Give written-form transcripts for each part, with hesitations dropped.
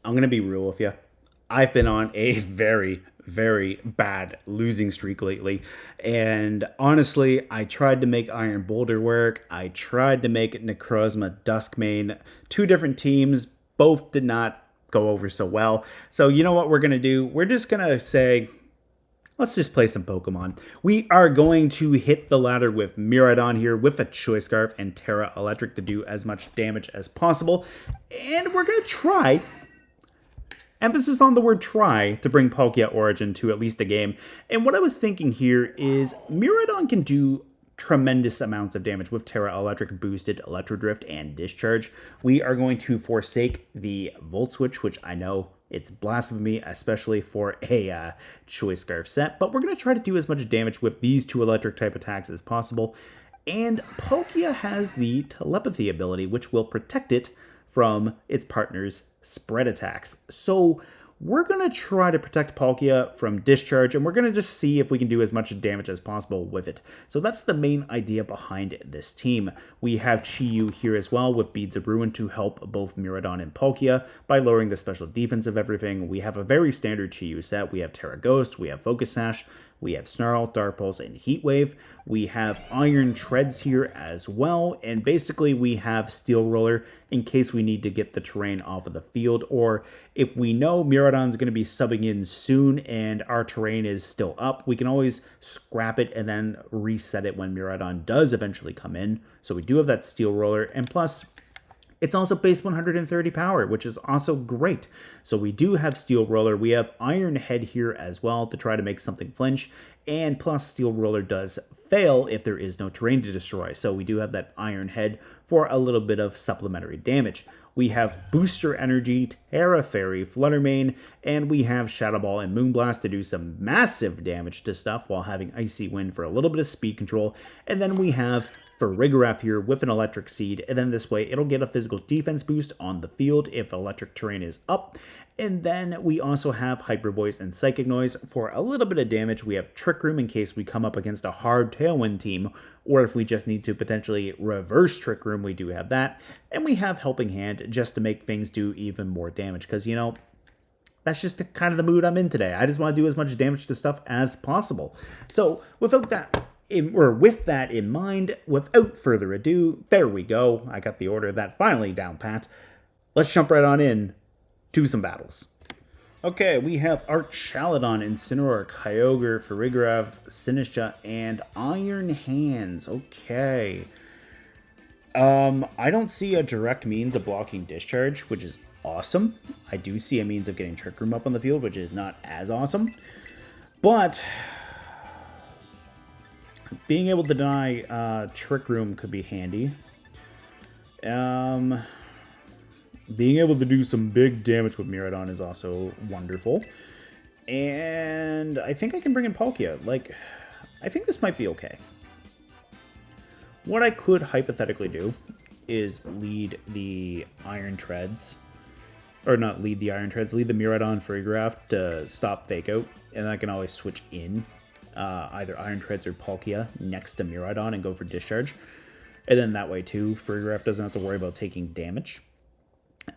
I'm going to be real with you. I've been on a very, very bad losing streak lately. And honestly, I tried to make Iron Boulder work. I tried to make Necrozma Duskmane. Two different teams. Both did not go over so well. So you know what we're going to do? We're just going to say, let's just play some Pokemon. We are going to hit the ladder with Miraidon here with a Choice Scarf and Terra Electric to do as much damage as possible. And we're going to try, emphasis on the word try, to bring Palkia Origin to at least a game. And what I was thinking here is Miraidon can do tremendous amounts of damage with Terra Electric boosted Electro Drift and Discharge. We are going to forsake the Volt Switch, which I know it's blasphemy, especially for a Choice Scarf set, but we're going to try to do as much damage with these two electric type attacks as possible. And Palkia has the telepathy ability, which will protect it from its partner's spread attacks. So we're going to try to protect Palkia from Discharge, and we're going to just see if we can do as much damage as possible with it. So that's the main idea behind this team. We have Chi-Yu here as well with Beads of Ruin to help both Miraidon and Palkia by lowering the special defense of everything. We have a very standard Chi-Yu set. We have Terra Ghost, we have Focus Sash, we have Snarl, Dark Pulse, and Heat Wave. We have Iron Treads here as well. And basically we have Steel Roller in case we need to get the terrain off of the field. Or if we know Miraidon's going to be subbing in soon and our terrain is still up, we can always scrap it and then reset it when Miraidon does eventually come in. So we do have that Steel Roller. And plus, it's also base 130 power, which is also great. So we do have Steel Roller. We have Iron Head here as well to try to make something flinch. And plus, Steel Roller does fail if there is no terrain to destroy. So we do have that Iron Head for a little bit of supplementary damage. We have Booster Energy, Terra Fairy, Fluttermane, and we have Shadow Ball and Moonblast to do some massive damage to stuff while having Icy Wind for a little bit of speed control. And then we have Farigiraf here with an Electric Seed, and then this way it'll get a physical defense boost on the field if electric terrain is up. And then we also have Hyper Voice and Psychic Noise for a little bit of damage. We have Trick Room in case we come up against a hard Tailwind team, or if we just need to potentially reverse Trick Room, we do have that. And we have Helping Hand just to make things do even more damage, because, you know, that's just kind of the mood I'm in today. I just want to do as much damage to stuff as possible. So without that, with that in mind, without further ado, there we go. I got the order of that finally down pat. Let's jump right on in to some battles. Okay, we have Archaladon, Incineroar, Kyogre, Farigiraf, Sinistcha, and Iron Hands. Okay. I don't see a direct means of blocking Discharge, which is awesome. I do see a means of getting Trick Room up on the field, which is not as awesome. But being able to deny Trick Room could be handy. Being able to do some big damage with Miraidon is also wonderful. And I think I can bring in Palkia. Like, I think this might be okay. What I could hypothetically do is lead the Iron Treads. Or not lead the Iron Treads, lead the Miraidon Farigiraf to stop Fake Out. And I can always switch in either Iron Treads or Palkia next to Miraidon and go for Discharge. And then that way too, Farigiraf doesn't have to worry about taking damage.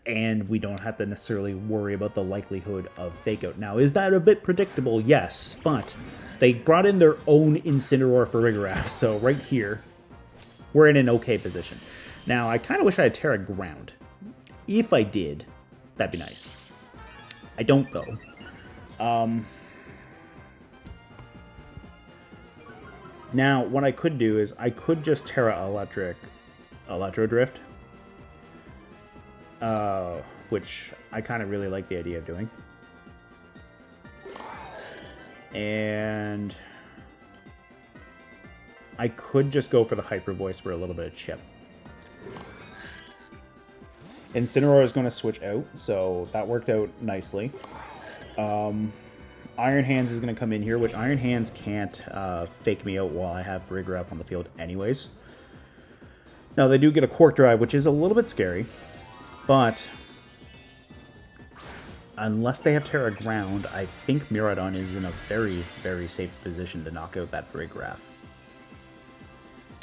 And we don't have to necessarily worry about the likelihood of Fake Out. Now, is that a bit predictable? Yes, but they brought in their own Incineroar Farigiraf, so right here, we're in an okay position. Now, I kind of wish I had Terra Ground. If I did, that'd be nice. I don't, though. Now, what I could do is I could just Terra Electric Electro Drift. Which I kind of really like the idea of doing. And I could just go for the Hyper Voice for a little bit of chip. Incineroar is going to switch out, so that worked out nicely. Iron Hands is going to come in here, which Iron Hands can't fake me out while I have Farigiraf on the field anyways. Now, they do get a Quark Drive, which is a little bit scary. But unless they have Terra Ground, I think Miraidon is in a very, very safe position to knock out that Farigiraf.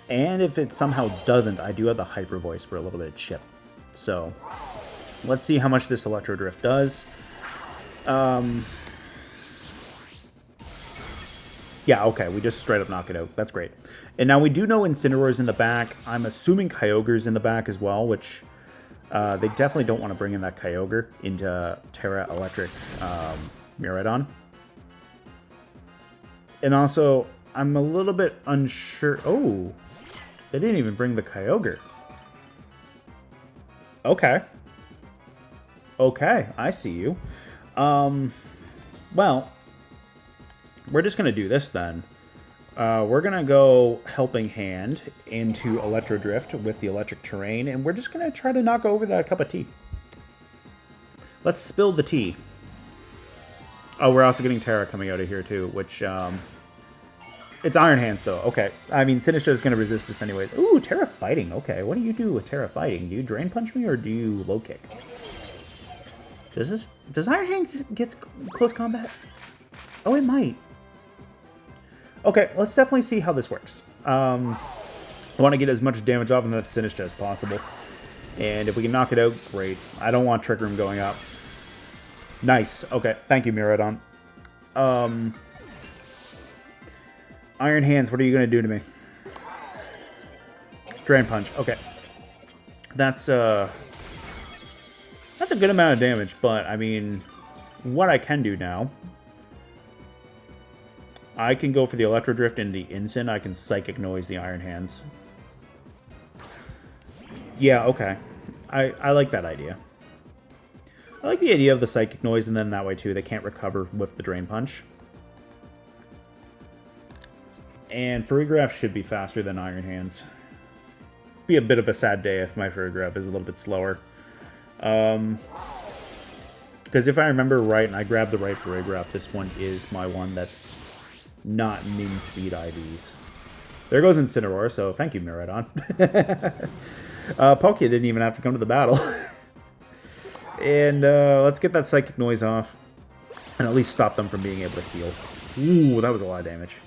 And if it somehow doesn't, I do have the Hyper Voice for a little bit of chip. So Let's see how much this Electro Drift does. Yeah, okay, we just straight up knock it out. That's great. And now we do know Incineroar's in the back. I'm assuming Kyogre's in the back as well, which they definitely don't want to bring in that Kyogre into Terra Electric Miraidon. And also, I'm a little bit unsure. Oh, they didn't even bring the Kyogre. Okay. Okay, I see you. Well, we're just going to do this then. We're going to go Helping Hand into Electro Drift with the Electric Terrain, and we're just going to try to knock over that cup of tea. Let's spill the tea. Oh, we're also getting Terra coming out of here too, which, it's Iron Hands though. Okay. I mean, Sinistra is going to resist this anyways. Ooh, Terra Fighting. Okay, what do you do with Terra Fighting? Do you Drain Punch me or do you Low Kick? Does Iron Hand get close combat? Oh, it might. Okay, let's definitely see how this works. I want to get as much damage off of that Sinistra as possible. And if we can knock it out, great. I don't want Trick Room going up. Nice. Okay, thank you, Miraidon. Iron Hands, what are you going to do to me? Drain Punch. Okay. That's a good amount of damage, but, I mean, what I can do now... I can go for the Electro Drift and the Instant. I can Psychic Noise the Iron Hands. Yeah, okay. I like that idea. I like the idea of the Psychic Noise, and then that way, too, they can't recover with the Drain Punch. And Farigiraf should be faster than Iron Hands. Be a bit of a sad day if my Farigiraf is a little bit slower. Because if I remember right, and I grabbed the right Farigiraf, this one is my one that's not min speed IVs. There goes Incineroar, so thank you, Miraidon. Palkia didn't even have to come to the battle. And let's get that Psychic Noise off. And at least stop them from being able to heal. Ooh, that was a lot of damage.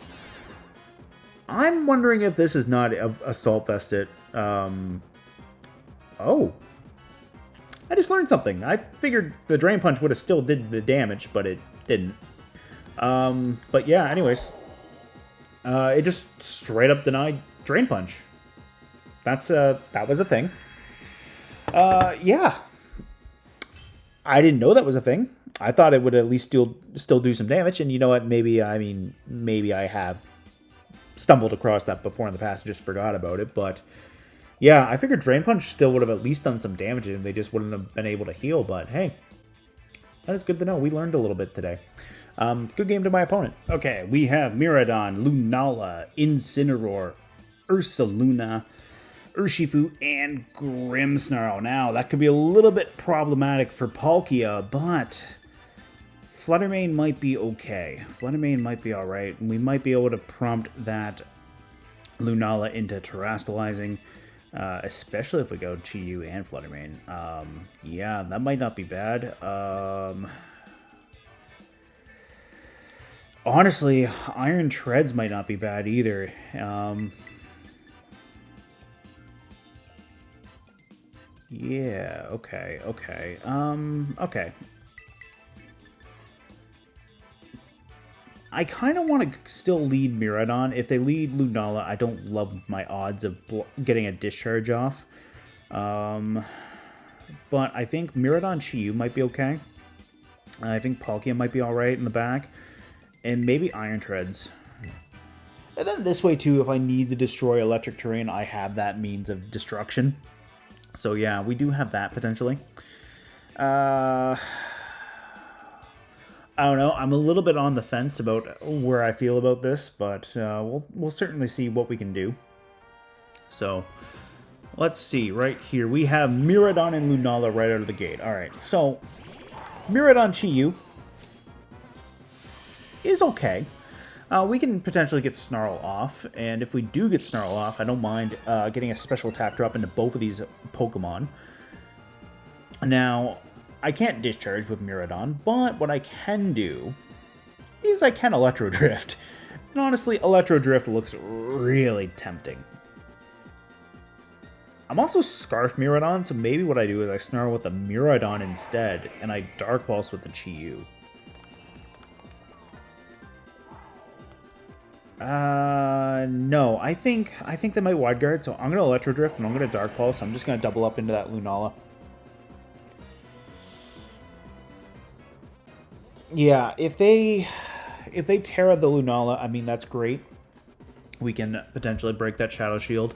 I'm wondering if this is not Assault Vested. Oh. I just learned something. I figured the Drain Punch would have still did the damage, but it didn't. But yeah, anyways. It just straight up denied Drain Punch. That was a thing. Yeah. I didn't know that was a thing. I thought it would at least still do some damage, and you know what? Maybe I have stumbled across that before in the past and just forgot about it, but yeah, I figured Drain Punch still would have at least done some damage and they just wouldn't have been able to heal, but hey. That is good to know. We learned a little bit today. Good game to my opponent. Okay, we have Miraidon, Lunala, Incineroar, Ursaluna, Urshifu, and Grimmsnarl. Now, that could be a little bit problematic for Palkia, but Fluttermane might be okay. Fluttermane might be alright. We might be able to prompt that Lunala into Terastalizing, especially if we go Chi-Yu and Fluttermane. Yeah, that might not be bad. Honestly, Iron Treads might not be bad either. Yeah, okay. Okay. I kind of want to still lead Miraidon. If they lead Lunala, I don't love my odds of getting a discharge off. But I think Miraidon Chi-Yu might be okay. I think Palkia might be alright in the back. And maybe Iron Treads. And then this way too, if I need to destroy Electric Terrain, I have that means of destruction. So yeah, we do have that potentially. I don't know. I'm a little bit on the fence about where I feel about this, but we'll certainly see what we can do. So let's see. Right here, we have Miraidon and Lunala right out of the gate. All right, so Miraidon Chi-Yu is okay. We can potentially get Snarl off, and if we do get Snarl off, I don't mind getting a special attack drop into both of these Pokemon. Now, I can't Discharge with Miraidon, but what I can do is I can Electro Drift. And honestly, Electro Drift looks really tempting. I'm also Scarf Miraidon, so maybe what I do is I Snarl with the Miraidon instead, and I Dark Pulse with the Chi-Yu. No, I think they might Wide Guard, so I'm gonna Electro Drift and I'm gonna Dark Pulse. I'm just gonna double up into that Lunala. Yeah, if they Terra the Lunala, I mean that's great. We can potentially break that Shadow Shield.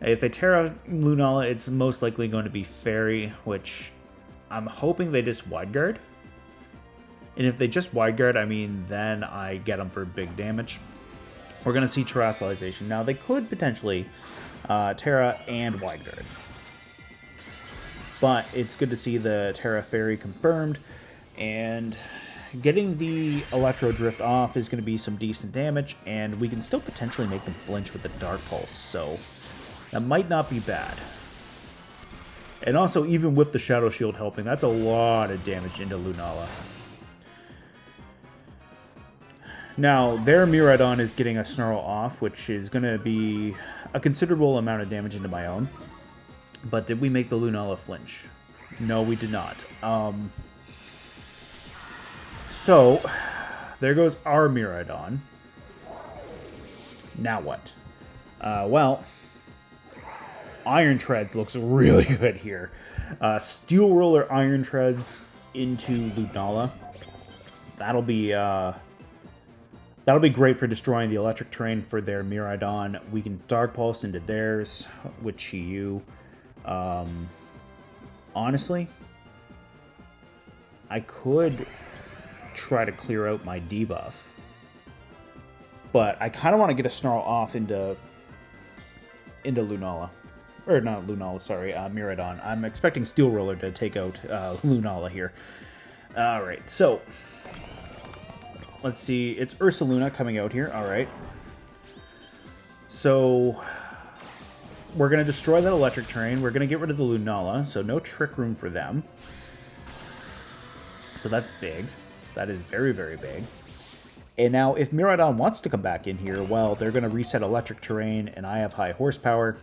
If they Terra Lunala, it's most likely going to be Fairy, which I'm hoping they just Wide Guard. And if they just Wide Guard, I mean, then I get them for big damage. We're going to see Terastalization. Now, they could potentially Terra and Wide Guard. But it's good to see the Terra Fairy confirmed. And getting the Electro Drift off is going to be some decent damage. And we can still potentially make them flinch with the Dark Pulse. So that might not be bad. And also, even with the Shadow Shield helping, that's a lot of damage into Lunala. Now, their Miraidon is getting a Snarl off, which is going to be a considerable amount of damage into my own. But did we make the Lunala flinch? No, we did not. So, there goes our Miraidon. Now what? Well, Iron Treads looks really good here. Steel Roller Iron Treads into Lunala. That'll be great for destroying the electric terrain for their Miraidon. We can Dark Pulse into theirs with Chi-Yu. Honestly, I could try to clear out my debuff. But I kind of want to get a Snarl off into Lunala. Or not Lunala, sorry, Miraidon. I'm expecting Steel Roller to take out Lunala here. Alright, so let's see. It's Ursaluna coming out here. Alright. So we're going to destroy that electric terrain. We're going to get rid of the Lunala, so no Trick Room for them. So that's big. That is very, very big. And now, if Miraidon wants to come back in here, well, they're going to reset electric terrain, and I have high horsepower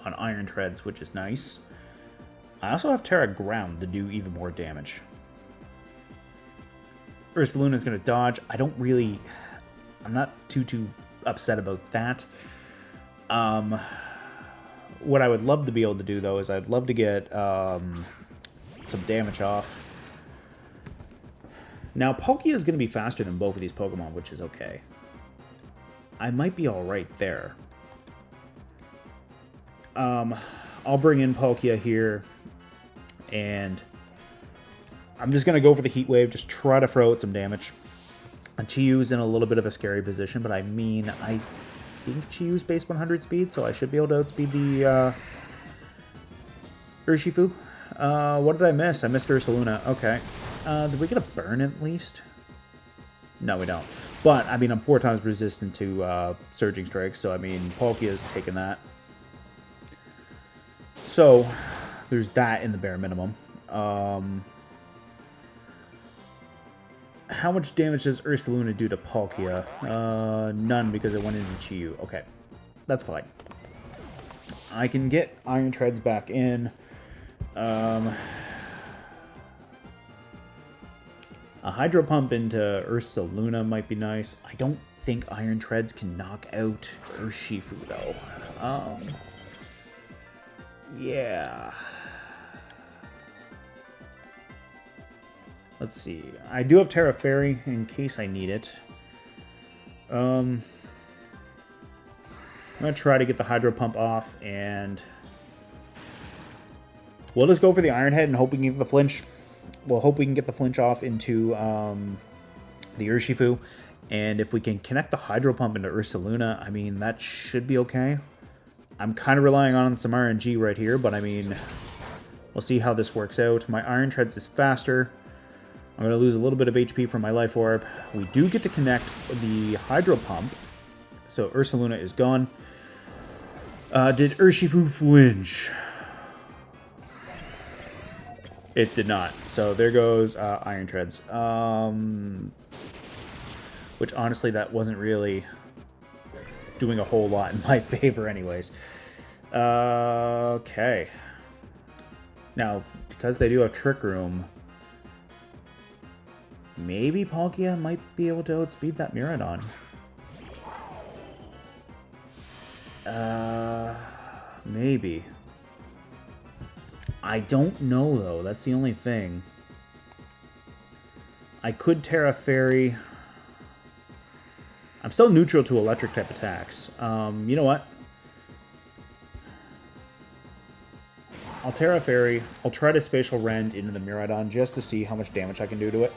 on Iron Treads, which is nice. I also have Terra Ground to do even more damage. Ursaluna is going to dodge. I'm not too upset about that. What I would love to be able to do, though, is I'd love to get some damage off. Now, Palkia is going to be faster than both of these Pokemon, which is okay. I might be alright there. I'll bring in Palkia here, and I'm just going to go for the Heat Wave, just try to throw out some damage. And Chi-Yu's in a little bit of a scary position, but I mean, I think Chi-Yu's base 100 speed, so I should be able to outspeed the Urshifu. What did I miss? I missed Ursaluna. Okay. Did we get a burn at least? No, we don't. But, I mean, I'm 4 times resistant to Surging Strikes, so, I mean, Palkia's taken that. So, there's that in the bare minimum. How much damage does Ursaluna do to Palkia? None, because it went into Chi-Yu. Okay, that's fine. I can get Iron Treads back in. A Hydro Pump into Ursaluna might be nice. I don't think Iron Treads can knock out Urshifu, though. Yeah. Let's see. I do have Terra Fairy in case I need it. I'm going to try to get the Hydro Pump off, and we'll just go for the Iron Head and hope we can get the flinch. We'll hope we can get the flinch off into the Urshifu. And if we can connect the Hydro Pump into Ursaluna, I mean, that should be okay. I'm kind of relying on some RNG right here, but I mean, we'll see how this works out. My Iron Treads is faster. I'm going to lose a little bit of HP from my Life Orb. We do get to connect the Hydro Pump, so Ursaluna is gone. Did Urshifu flinch? It did not. So there goes Iron Treads. Which honestly, that wasn't really doing a whole lot in my favor anyways. Okay. Now, because they do have Trick Room, maybe Palkia might be able to outspeed that Miraidon. Maybe. I don't know, though. That's the only thing. I could Terra Fairy. I'm still neutral to electric type attacks. You know what? I'll Terra Fairy. I'll try to Spatial Rend into the Miraidon just to see how much damage I can do to it.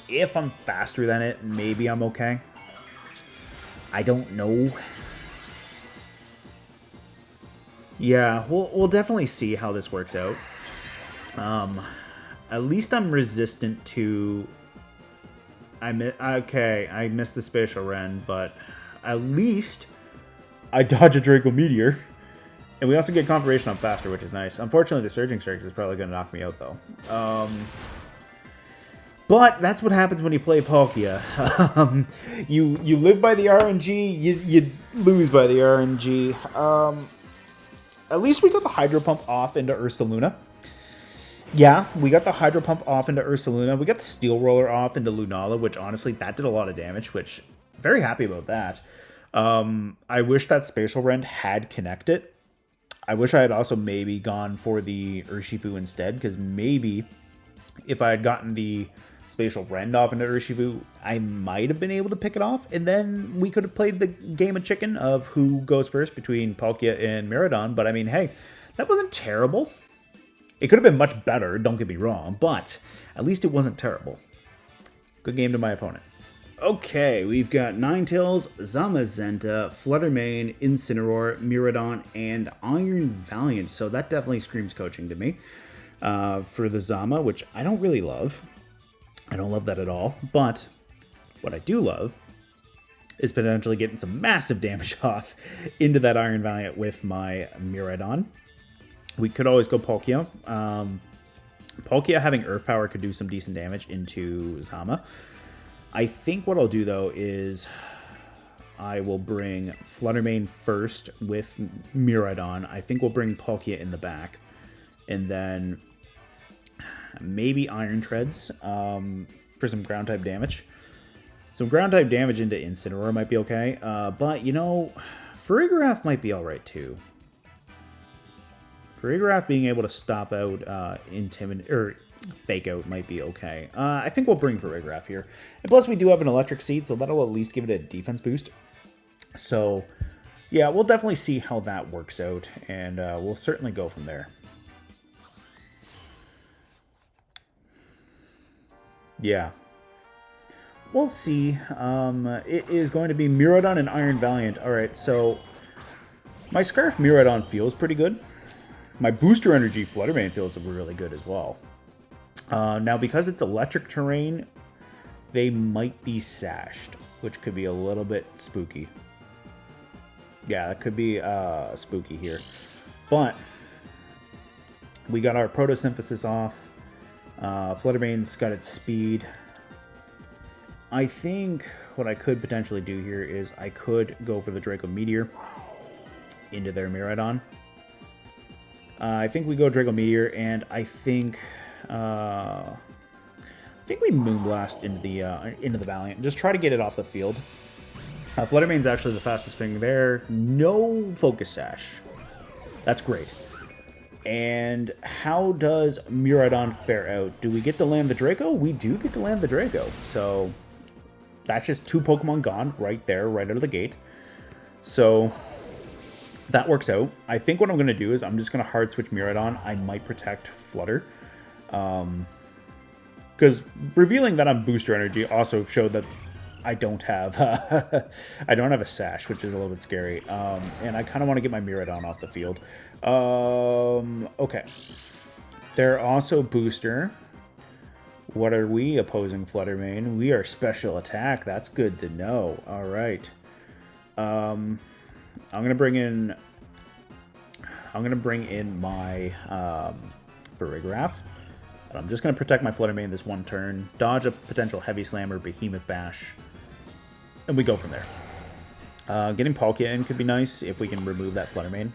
If I'm faster than it, maybe I'm okay. I don't know. Yeah, we'll definitely see how this works out. At least I'm resistant to... Okay, I missed the Spatial Rend, but at least I dodge a Draco Meteor. And we also get confirmation I'm faster, which is nice. Unfortunately, the Surging Strike is probably going to knock me out, though. But that's what happens when you play Palkia. You live by the RNG, you lose by the RNG. At least we got the Hydro Pump off into Ursaluna. Yeah, we got the Hydro Pump off into Ursaluna. We got the Steel Roller off into Lunala, which honestly, that did a lot of damage, which very happy about that. I wish that Spatial Rend had connected. I wish I had also maybe gone for the Urshifu instead, because maybe if I had gotten the Spatial Rend off into Urshifu, I might have been able to pick it off, and then we could have played the game of chicken of who goes first between Palkia and Miraidon. But I mean, hey, that wasn't terrible. It could have been much better, don't get me wrong, but at least it wasn't terrible. Good game to my opponent. Okay, we've got Ninetales, Zamazenta, Fluttermane, Incineroar, Miraidon, and Iron Valiant. So that definitely screams coaching to me. For the Zama, which I don't really love. I don't love that at all. But what I do love is potentially getting some massive damage off into that Iron Valiant with my Miraidon. We could always go Palkia. Palkia having Earth Power could do some decent damage into Zama. I think what I'll do, though, is I will bring Fluttermane first with Miraidon. I think we'll bring Palkia in the back. And then maybe Iron Treads for some Ground-type damage. Some Ground-type damage into Incineroar might be okay. But, you know, Farigiraf might be alright, too. Farigiraf being able to stop out Fake Out might be okay. I think we'll bring Farigiraf here. And plus, we do have an Electric Seed, so that'll at least give it a defense boost. So, yeah, we'll definitely see how that works out, and we'll certainly go from there. Yeah. We'll see. It is going to be Miraidon and Iron Valiant. Alright, so my Scarf Miraidon feels pretty good. My Booster Energy Fluttermane feels really good as well. Now, because it's electric terrain, they might be sashed, which could be a little bit spooky. Yeah, it could be spooky here. But we got our Photosynthesis off. Fluttermane's got its speed. I think what I could potentially do here is I could go for the Draco Meteor into their Miraidon. I think we go Draco Meteor, and I think we Moonblast into the Valiant. Just try to get it off the field. Fluttermane's actually the fastest thing there. No Focus Sash. That's great. And how does Miraidon fare out? Do we get to land the Draco? We do get to land the Draco. So that's just 2 Pokemon gone right there, right out of the gate. So that works out. I think what I'm going to do is I'm just going to hard switch Miraidon. I might protect Flutter. Because revealing that I'm Booster Energy also showed that I don't have a Sash, which is a little bit scary. And I kind of want to get my Miraidon off the field. Okay. They're also Booster. What are we opposing Fluttermane? We are Special Attack. That's good to know. All right. I'm gonna bring in my Farigiraf. I'm just gonna protect my Fluttermane this one turn, dodge a potential Heavy Slam or Behemoth Bash, and we go from there. Getting Palkia in could be nice if we can remove that Fluttermane.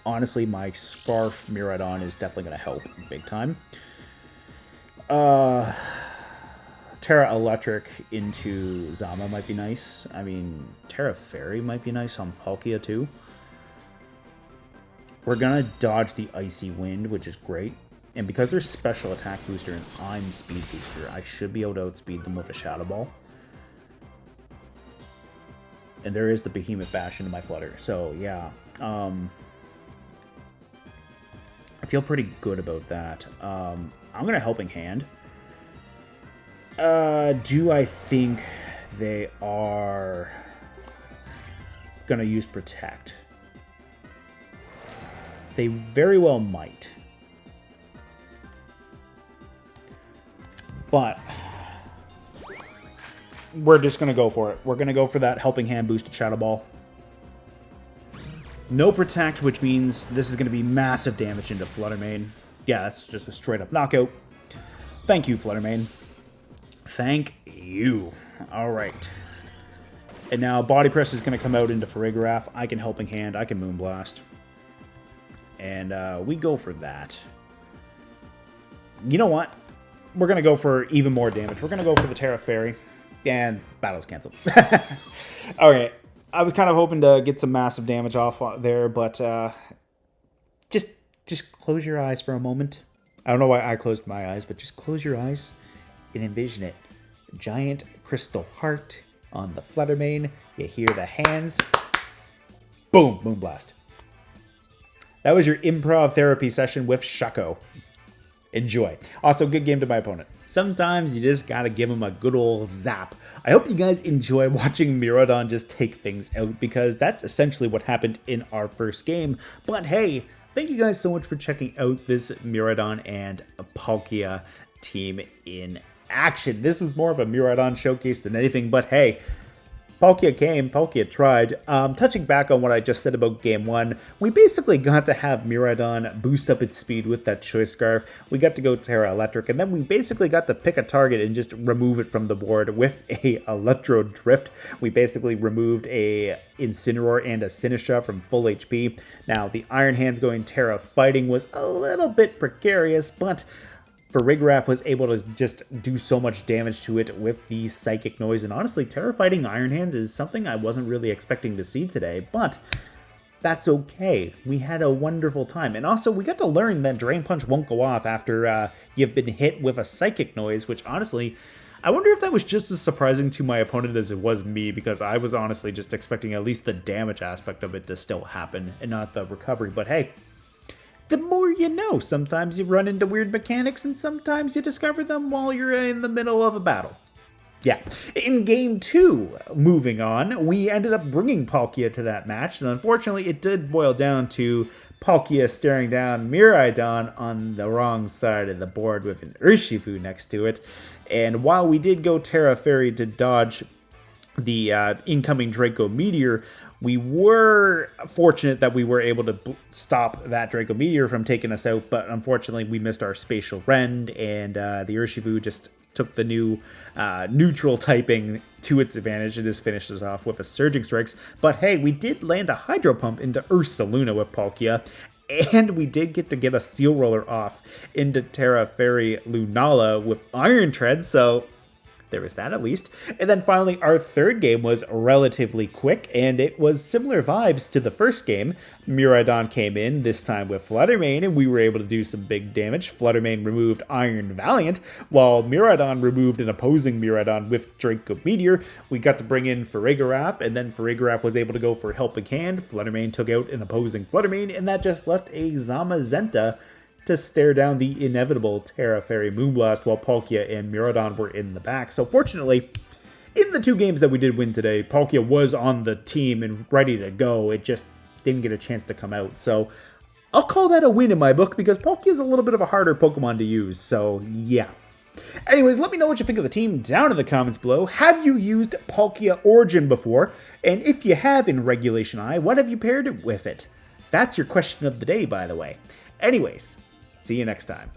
honestly, my Scarf Miraidon is definitely going to help big time. Terra Electric into Zama might be nice. I mean, Terra Fairy might be nice on Palkia too. We're going to dodge the Icy Wind, which is great. And because they're special attack booster and I'm speed booster, I should be able to outspeed them with a Shadow Ball. And there is the Behemoth Bash into my Flutter. So, yeah. I feel pretty good about that. I'm going to Helping Hand. Do I think they are going to use Protect? They very well might. But we're just going to go for it. We're going to go for that Helping Hand boosted Shadow Ball. No Protect, which means this is going to be massive damage into Fluttermane. Yeah, that's just a straight up knockout. Thank you, Fluttermane. Thank you. All right. And now Body Press is going to come out into Farigiraf. I can Helping Hand. I can Moonblast. And we go for that. You know what? We're going to go for even more damage. We're going to go for the Terra Fairy. And battle's canceled. Okay. I was kind of hoping to get some massive damage off there, but just close your eyes for a moment. I don't know why I closed my eyes, but just close your eyes and envision it. Giant crystal heart on the Fluttermane. You hear the hands. Boom! Moonblast. That was your improv therapy session with Shucko. Enjoy. Also, good game to my opponent. Sometimes you just gotta give him a good old zap. I hope you guys enjoy watching Miraidon just take things out, because that's essentially what happened in our first game. But hey, thank you guys so much for checking out this Miraidon and Palkia team in action. This was more of a Miraidon showcase than anything, but hey, Palkia came, Palkia tried. Touching back on what I just said about Game 1, we basically got to have Miraidon boost up its speed with that Choice Scarf. We got to go Terra Electric, and then we basically got to pick a target and just remove it from the board with a Electro Drift. We basically removed a Incineroar and a Sinistra from full HP. Now, the Iron Hands going Terra Fighting was a little bit precarious, but Farigiraf was able to just do so much damage to it with the Psychic Noise, and honestly, Terra Fighting Iron Hands is something I wasn't really expecting to see today, but that's okay. We had a wonderful time, and also we got to learn that Drain Punch won't go off after you've been hit with a Psychic Noise, which honestly, I wonder if that was just as surprising to my opponent as it was me, because I was honestly just expecting at least the damage aspect of it to still happen, and not the recovery, but hey, the more you know. Sometimes you run into weird mechanics, and sometimes you discover them while you're in the middle of a battle. Yeah. In Game 2, moving on, we ended up bringing Palkia to that match, and unfortunately it did boil down to Palkia staring down Miraidon on the wrong side of the board with an Urshifu next to it. And while we did go Terra Fairy to dodge the incoming Draco Meteor, we were fortunate that we were able to stop that Draco Meteor from taking us out, but unfortunately we missed our Spatial Rend, and the Urshifu just took the new neutral typing to its advantage and just finished us off with a Surging Strikes. But hey, we did land a Hydro Pump into Ursaluna with Palkia, and we did get to get a Steel Roller off into Terra Fairy Lunala with Iron Tread, so there was that at least. And then finally, our third game was relatively quick, and it was similar vibes to the first game. Miraidon came in, this time with Fluttermane, and we were able to do some big damage. Fluttermane removed Iron Valiant, while Miraidon removed an opposing Miraidon with Draco Meteor. We got to bring in Farigiraf, and then Farigiraf was able to go for Helping Hand. Fluttermane took out an opposing Fluttermane, and that just left a Zamazenta to stare down the inevitable Terra Fairy Moonblast while Palkia and Miraidon were in the back. So fortunately, in the two games that we did win today, Palkia was on the team and ready to go. It just didn't get a chance to come out. So I'll call that a win in my book, because Palkia is a little bit of a harder Pokemon to use. So yeah. Anyways, let me know what you think of the team down in the comments below. Have you used Palkia Origin before? And if you have in Regulation I, what have you paired it with it? That's your question of the day, by the way. Anyways, see you next time.